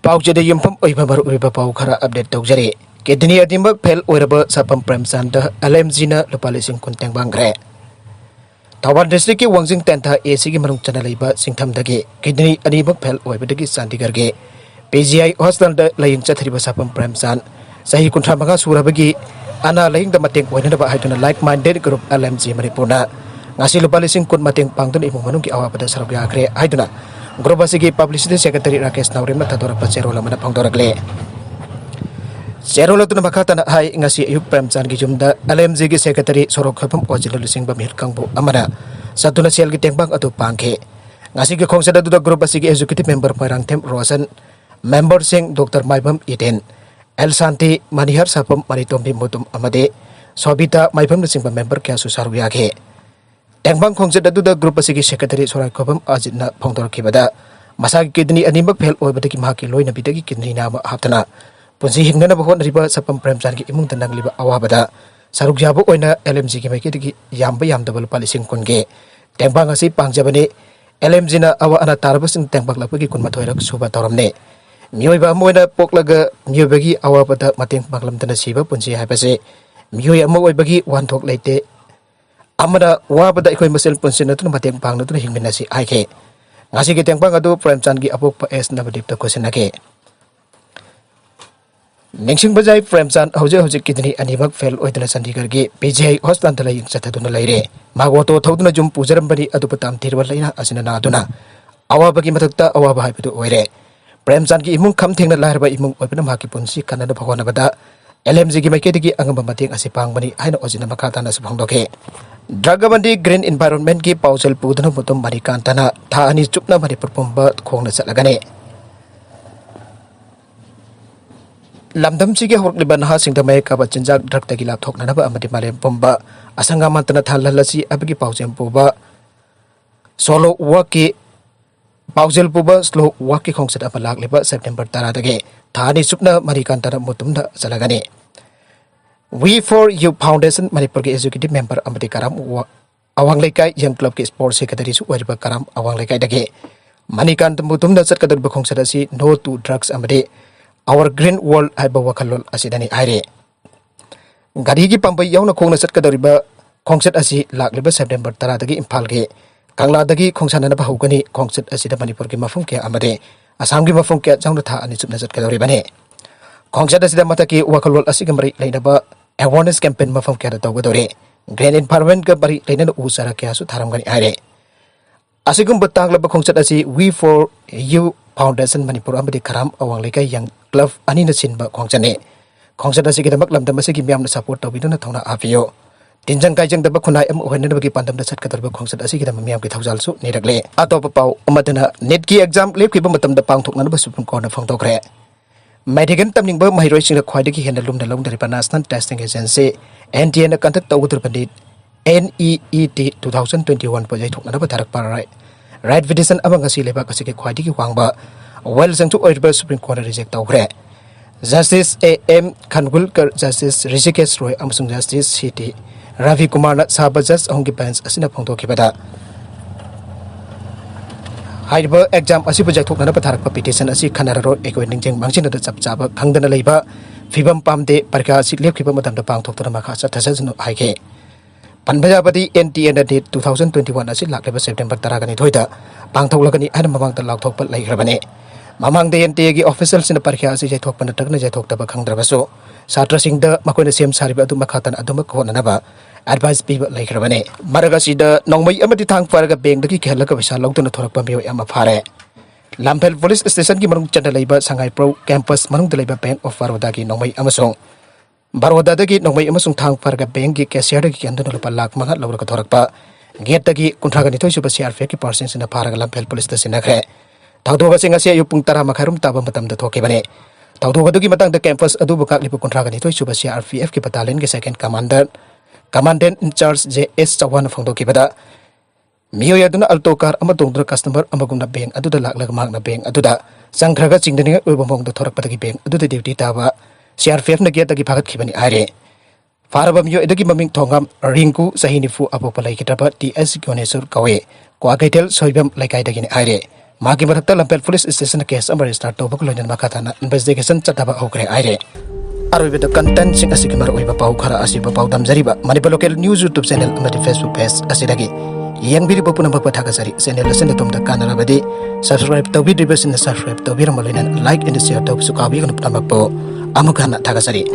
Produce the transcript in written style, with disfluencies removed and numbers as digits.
पाउचेद युमफम ओइबा पाउ खरा अपडेट तौजरे किडनी अदिमक फेल ओइरबा सपम प्रेमचंद एलएमजीना लुपा लिसिंग कुंतेंग बांग्रे थौबाल डिस्ट्रिक्ट की वांगजिंग टेंथा एसी की मनुंग चना लेबा सिंगथमदगे किडनी अदिमक फेल ओइबदगी चंडीगढ़ पीजीआई हॉस्पिटल लयिंग चथरिबा सपम प्रेमचंद सही कुंठा मगा सुरबगी अना लयिंग द मतेंग ओइनबा हाइटना लाइक माइंडेड ग्रुप एलएमजी मणिपुरना ngasi lupa lising kun mateng pangtun ibu manung ki awa pada sarab yakre haiduna grup asigi publicity secretary Rakesh Naurim na tadora pa zero lamana pangdoragle zero latuna makata na hai ngasi ayuk premchan ki jumda LMG ki secretary sorok khapam ojil lising bamir kangbu amana satuna sel ki tengbang atu pangke ngasi ki khongsada du grup asigi executive member Parang Them Rosan member sing Dr. Maibam Iten El Santi Manihar Sapam Maritombi Mutum Amade Sobita Maibam lising member kya susaru yakhe Tengbang khongset adu da group asigi secretary sorai khobam ajitna phongdor khibada masagi kidney animak phel oibadagi mahaki loina bidagi kidney nama haptana punsi hingnana bahon riba sapam premchan ki imung tanang liba awabada saruk jabu oina LMG ki maiki digi yamba yam double palising kunge tengbang asi pangjabane LMG na awa ana tarbasing tengbang lapagi kun mathoirak suba toramne mioiba moina poklaga miobagi awabada mateng panglam tana siba punsi haibase mioi amo oibagi wanthok leite amada wabada ikoi masel punsin natun mateng pang natun hingminasi aike ngasi ki tengpang adu premchan ki apok pa es nabadip ta question ake ningsing bajai premchan hoje kidney anibak fail oidana chandigarh gi PGI hospital tala ing chathaduna leire magoto thoduna jum pujaram bani adu patam tirwal leina asina na aduna awaba ki mathakta awaba haibu oire premchan ki imung kham thengna lairba imung oibana maki punsi kanana bhagwana bada LMG ki maike digi angamba mateng asipang bani haina ojina makata na subhangdoke Dragabandi Green Environment ki pausel pudana mutum marikantana tha ani chupna Manipur pumba khongna chalagane lamdam chige horkliban ha singdamai ka bachinjak drug tagi lap thokna ba amadi malem pumba asanga mantana thalalasi abgi pausem puba solo waki pausel puba slow waki khongset apalak leba September 10 dage tha ani chupna marikantana mutumda chalagane We for You Foundation Manipur ke executive member amati karam awang lekai young club ke sports secretary su wariba karam awang lekai dage manikant mutum da chat kadar bakhong sadasi no to drugs amati our green world haiba wakhalol asidani aire gari gi pambai yauna khongna chat kadar ba khongset asi lakleba September 10 dagi imphal ge kangla dagi khongsana na bahugani khongset asida Manipur ke mafum ke amade asam gi mafum ke jangna tha ani chupna chat kadar bane khongset asida mataki wakhalol asigamri leinaba awareness campaign mafam kya tawgadore green environment ka bari leina usara kya su tharamgani aire asigum batangla khongchat asi We for You Foundation Manipur amadi karam awang lekai yang club ani na sinba khongchane khongchat asi kidamak lamdam asi ki myamna support tawbiduna thona afiyo tinjang kaijang da khunai am ohenna bagi pandam da chat kadar khongchat asi kidam myam ki thawjal su niragle atop pau amadana net ki exam lep ki matam da pangthokna ba supun ko na phongtokre Medigan tamning ba mahiroi sing khwai ki henda lum da long dari National Testing Agency NTA na contact tawudur pandit NEET 2021 project thokna ba tharak par right petition abang asi leba kasi ki khwai ki wangba well sang tu oiba Supreme Court reject tawre Justice AM Khanwilkar Justice Rishikesh Roy amasung Justice CT Ravi Kumar na sabajas ahong bench asina phongtoki bada Haiba exam asi project thokna ba tharak petition asi khanararo ekoi ningjeng mangsin da chap chaba khangdana leiba fibam pamde parka asi lep khiba matam da pang thokna ma kha chathasajnu haike panbajabadi NTA na date 2021 asi lakleba September 10 gani thoida pang thoklagani ana mamang da lak thokpa leihrabane mamang de NTA gi officials in parka asi jai thokpa na takna jai thokta ba khangdrabaso satra singda makoina sem sariba adu makhatan adu makhona na ba advice piba laikhrabane maraga sida nongmai amati thang paraga bank dagi khela ka bisa logduna thorakpa meo ama phare Lamphel police station ki manung chanda leiba Sangai Pro campus manung da leiba Bank of Baroda ki nongmai amasong Baroda dagi nongmai amasong thang paraga bank ki cashier dagi anduna lupa lakh manga lawra ka thorakpa gate dagi kunthra gani thoi suba CRF ki person sina pharaga Lamphel police station nakhe thawdoga singa se ayu pung 10 makharum taba matam da thoke bane thawdoga dagi matang da campus adu bukak lipu kunthra gani thoi suba CRPF ki battalion ki second Commandant in charge JS Chawan phongdoki bada miyo yaduna alto car amadongdra customer amagumna bank aduda laklag magna bank aduda sangkhraga chingdani oibamong da thorak patagi bank aduda duty taba CRPF na gate dagi phagat khibani are faraba miyo edagi maming thongam Rinku Sahinifu apopalai kitaba TS Gyonesur kawe kwa kaitel soibam laikai dagi are Magi marakta Lampet Police Station case amar start to baklo nyan makatana investigation chataba hokre aire. Arwibeda content sing asik mar oiba pau khara asiba pau damjariba Manipur local news YouTube channel amadi Facebook page asidagi yang biri bapuna bapa thakasari channel lasen tom da kanara badi subscribe to video sin subscribe to bir malinan like and share to sukabi kan tambak po amukana thakasari